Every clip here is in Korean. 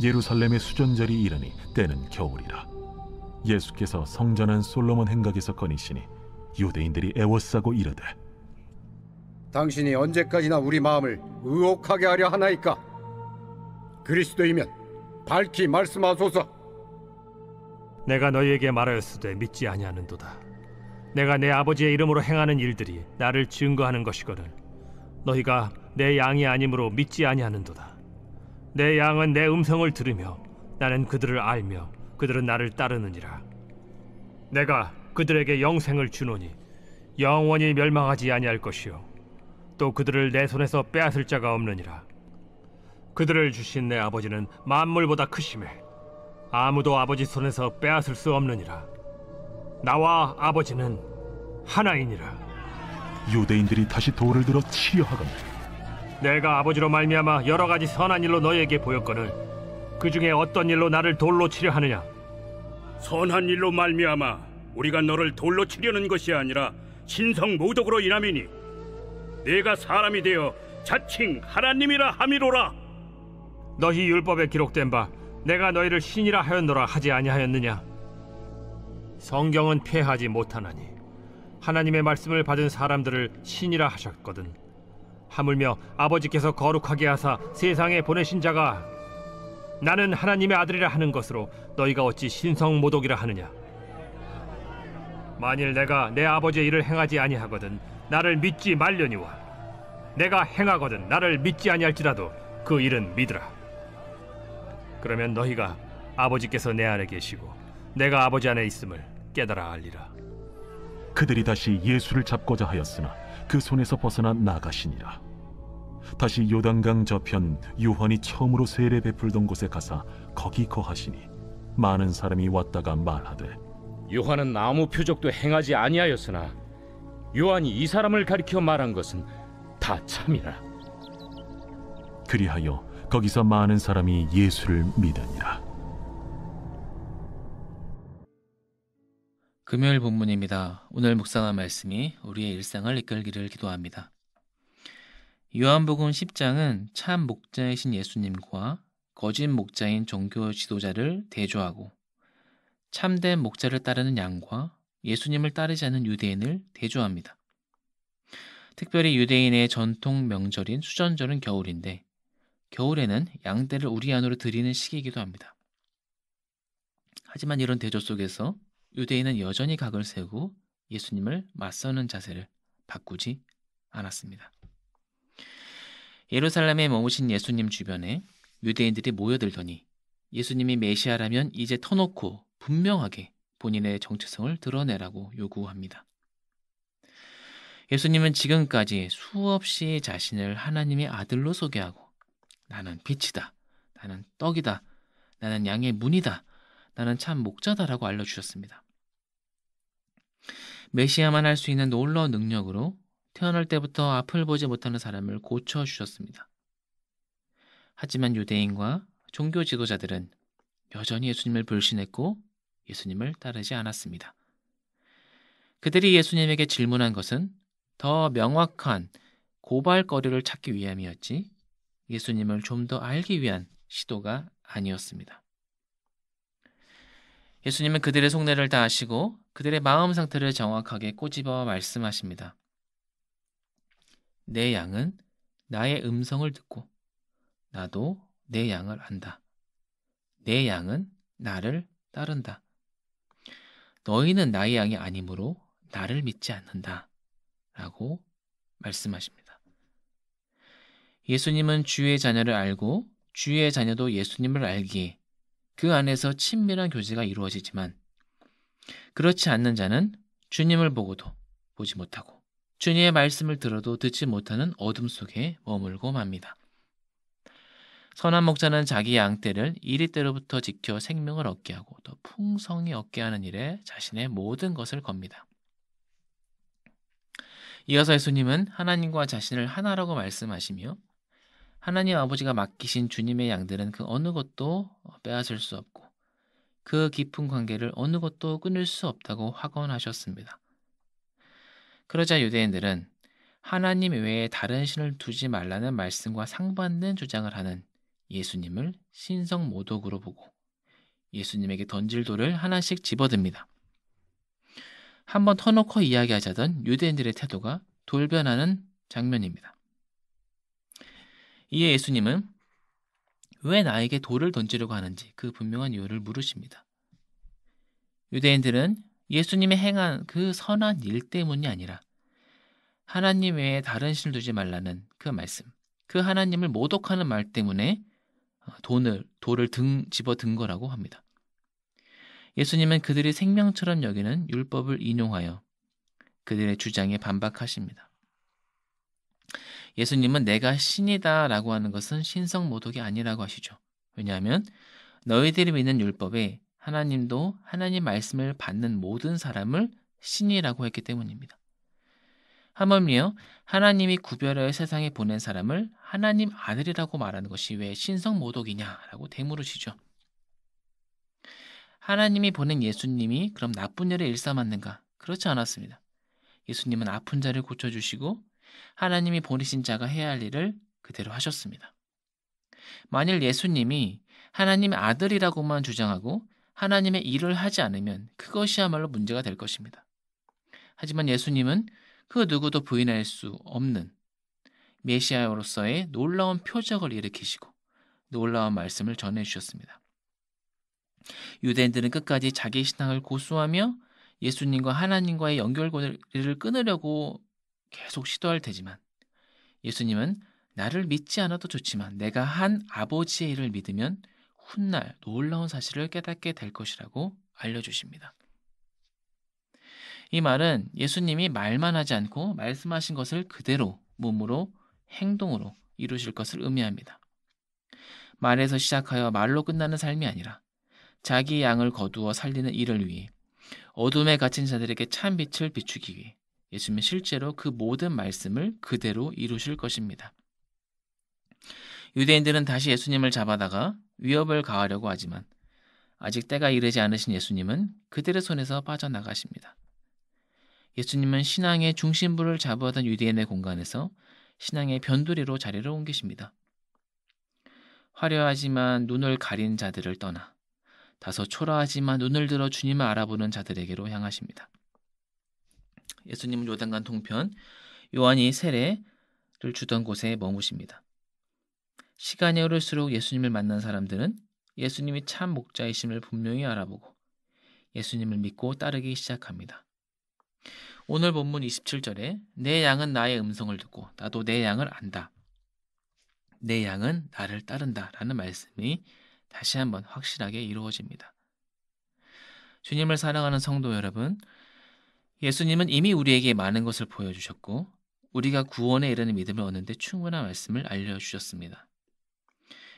예루살렘의 수전절이 이르니 때는 겨울이라. 예수께서 성전한 솔로몬 행각에서 거니시니 유대인들이 애워싸고 이르되, 당신이 언제까지나 우리 마음을 의혹하게 하려 하나이까? 그리스도이면 밝히 말씀하소서. 내가 너희에게 말하였으되 믿지 아니하는도다. 내가 내 아버지의 이름으로 행하는 일들이 나를 증거하는 것이거늘 너희가 내 양이 아니므로 믿지 아니하는도다. 내 양은 내 음성을 들으며 나는 그들을 알며 그들은 나를 따르느니라. 내가 그들에게 영생을 주노니 영원히 멸망하지 아니할 것이요 또 그들을 내 손에서 빼앗을 자가 없느니라. 그들을 주신 내 아버지는 만물보다 크심에 아무도 아버지 손에서 빼앗을 수 없느니라. 나와 아버지는 하나이니라. 유대인들이 다시 돌을 들어 치려 하거늘 내가 아버지로 말미암아 여러 가지 선한 일로 너희에게 보였거늘 그 중에 어떤 일로 나를 돌로 치려 하느냐? 선한 일로 말미암아 우리가 너를 돌로 치려는 것이 아니라 신성 모독으로 인함이니 내가 사람이 되어 자칭 하나님이라 함이로라. 너희 율법에 기록된 바 내가 너희를 신이라 하였노라 하지 아니하였느냐? 성경은 폐하지 못하나니 하나님의 말씀을 받은 사람들을 신이라 하셨거든. 하물며 아버지께서 거룩하게 하사 세상에 보내신 자가 나는 하나님의 아들이라 하는 것으로 너희가 어찌 신성모독이라 하느냐? 만일 내가 내 아버지의 일을 행하지 아니하거든 나를 믿지 말려니와 내가 행하거든 나를 믿지 아니할지라도 그 일은 믿으라. 그러면 너희가 아버지께서 내 안에 계시고 내가 아버지 안에 있음을 깨달아 알리라. 그들이 다시 예수를 잡고자 하였으나 그 손에서 벗어나 나가시니라. 다시 요단강 저편 요한이 처음으로 세례 베풀던 곳에 가사 거기 거하시니 많은 사람이 왔다가 말하되, 요한은 아무 표적도 행하지 아니하였으나 요한이 이 사람을 가리켜 말한 것은 다 참이라. 그리하여 거기서 많은 사람이 예수를 믿으니라. 금요일 본문입니다. 오늘 묵상한 말씀이 우리의 일상을 이끌기를 기도합니다. 요한복음 10장은 참 목자이신 예수님과 거짓 목자인 종교 지도자를 대조하고 참된 목자를 따르는 양과 예수님을 따르지 않는 유대인을 대조합니다. 특별히 유대인의 전통 명절인 수전절은 겨울인데 겨울에는 양떼를 우리 안으로 들이는 시기이기도 합니다. 하지만 이런 대조 속에서 유대인은 여전히 각을 세우고 예수님을 맞서는 자세를 바꾸지 않았습니다. 예루살렘에 머무신 예수님 주변에 유대인들이 모여들더니 예수님이 메시아라면 이제 터놓고 분명하게 본인의 정체성을 드러내라고 요구합니다. 예수님은 지금까지 수없이 자신을 하나님의 아들로 소개하고 나는 빛이다, 나는 떡이다, 나는 양의 문이다, 나는 참 목자다라고 알려주셨습니다. 메시아만 할 수 있는 놀라운 능력으로 태어날 때부터 앞을 보지 못하는 사람을 고쳐주셨습니다. 하지만 유대인과 종교 지도자들은 여전히 예수님을 불신했고 예수님을 따르지 않았습니다. 그들이 예수님에게 질문한 것은 더 명확한 고발거리를 찾기 위함이었지 예수님을 좀 더 알기 위한 시도가 아니었습니다. 예수님은 그들의 속내를 다 아시고 그들의 마음 상태를 정확하게 꼬집어 말씀하십니다. 내 양은 나의 음성을 듣고 나도 내 양을 안다. 내 양은 나를 따른다. 너희는 나의 양이 아니므로 나를 믿지 않는다. 라고 말씀하십니다. 예수님은 주의 자녀를 알고 주의 자녀도 예수님을 알기에 그 안에서 친밀한 교제가 이루어지지만 그렇지 않는 자는 주님을 보고도 보지 못하고 주님의 말씀을 들어도 듣지 못하는 어둠 속에 머물고 맙니다. 선한 목자는 자기 양떼를 이리때로부터 지켜 생명을 얻게 하고 더 풍성히 얻게 하는 일에 자신의 모든 것을 겁니다. 이어서 예수님은 하나님과 자신을 하나라고 말씀하시며 하나님 아버지가 맡기신 주님의 양들은 그 어느 것도 빼앗을 수 없고 그 깊은 관계를 어느 것도 끊을 수 없다고 확언하셨습니다. 그러자 유대인들은 하나님 외에 다른 신을 두지 말라는 말씀과 상반된 주장을 하는 예수님을 신성모독으로 보고 예수님에게 던질 돌을 하나씩 집어듭니다. 한번 터놓고 이야기하자던 유대인들의 태도가 돌변하는 장면입니다. 이에 예수님은 왜 나에게 돌을 던지려고 하는지 그 분명한 이유를 물으십니다. 유대인들은 예수님이 행한 그 선한 일 때문이 아니라 하나님 외에 다른 신을 두지 말라는 그 말씀, 그 하나님을 모독하는 말 때문에 돌을 집어든 거라고 합니다. 예수님은 그들이 생명처럼 여기는 율법을 인용하여 그들의 주장에 반박하십니다. 예수님은 내가 신이다 라고 하는 것은 신성모독이 아니라고 하시죠. 왜냐하면 너희들이 믿는 율법에 하나님도 하나님 말씀을 받는 모든 사람을 신이라고 했기 때문입니다. 하물며 하나님이 구별하여 세상에 보낸 사람을 하나님 아들이라고 말하는 것이 왜 신성모독이냐라고 되물으시죠. 하나님이 보낸 예수님이 그럼 나쁜 일에 일삼았는가? 그렇지 않았습니다. 예수님은 아픈 자를 고쳐주시고 하나님이 보내신 자가 해야 할 일을 그대로 하셨습니다. 만일 예수님이 하나님의 아들이라고만 주장하고 하나님의 일을 하지 않으면 그것이야말로 문제가 될 것입니다. 하지만 예수님은 그 누구도 부인할 수 없는 메시아로서의 놀라운 표적을 일으키시고 놀라운 말씀을 전해주셨습니다. 유대인들은 끝까지 자기 신앙을 고수하며 예수님과 하나님과의 연결고리를 끊으려고 계속 시도할 테지만 예수님은 나를 믿지 않아도 좋지만 내가 한 아버지의 일을 믿으면 훗날 놀라운 사실을 깨닫게 될 것이라고 알려주십니다. 이 말은 예수님이 말만 하지 않고 말씀하신 것을 그대로 몸으로 행동으로 이루실 것을 의미합니다. 말에서 시작하여 말로 끝나는 삶이 아니라 자기 양을 거두어 살리는 일을 위해 어둠에 갇힌 자들에게 참 빛을 비추기 위해 예수님은 실제로 그 모든 말씀을 그대로 이루실 것입니다. 유대인들은 다시 예수님을 잡아다가 위협을 가하려고 하지만 아직 때가 이르지 않으신 예수님은 그들의 손에서 빠져나가십니다. 예수님은 신앙의 중심부를 잡아오던 유대인의 공간에서 신앙의 변두리로 자리를 옮기십니다. 화려하지만 눈을 가린 자들을 떠나 다소 초라하지만 눈을 들어 주님을 알아보는 자들에게로 향하십니다. 예수님은 요단강 동편 요한이 세례를 주던 곳에 머무십니다. 시간이 흐를수록 예수님을 만난 사람들은 예수님이 참 목자이심을 분명히 알아보고 예수님을 믿고 따르기 시작합니다. 오늘 본문 27절에 내 양은 나의 음성을 듣고 나도 내 양을 안다. 내 양은 나를 따른다 라는 말씀이 다시 한번 확실하게 이루어집니다. 주님을 사랑하는 성도 여러분, 예수님은 이미 우리에게 많은 것을 보여주셨고 우리가 구원에 이르는 믿음을 얻는 데 충분한 말씀을 알려주셨습니다.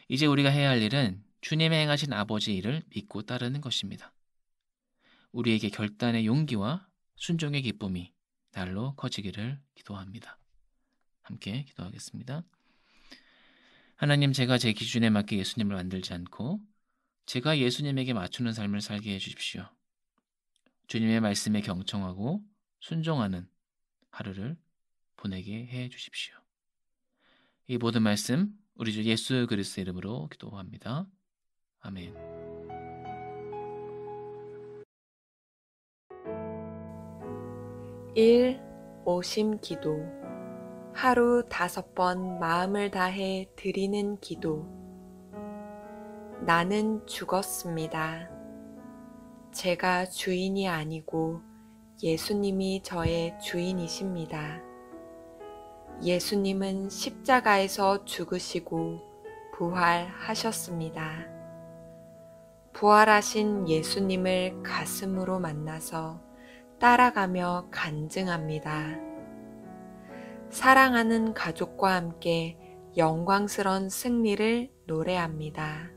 이제 우리가 해야 할 일은 주님의 행하신 아버지의 일을 믿고 따르는 것입니다. 우리에게 결단의 용기와 순종의 기쁨이 날로 커지기를 기도합니다. 함께 기도하겠습니다. 하나님, 제가 제 기준에 맞게 예수님을 만들지 않고 제가 예수님에게 맞추는 삶을 살게 해주십시오. 주님의 말씀에 경청하고 순종하는 하루를 보내게 해주십시오. 이 모든 말씀 우리 주 예수 그리스도의 이름으로 기도합니다. 아멘. 오심 기도. 하루 5번 마음을 다해 드리는 기도. 나는 죽었습니다. 제가 주인이 아니고 예수님이 저의 주인이십니다. 예수님은 십자가에서 죽으시고 부활하셨습니다. 부활하신 예수님을 가슴으로 만나서 따라가며 간증합니다. 사랑하는 가족과 함께 영광스러운 승리를 노래합니다.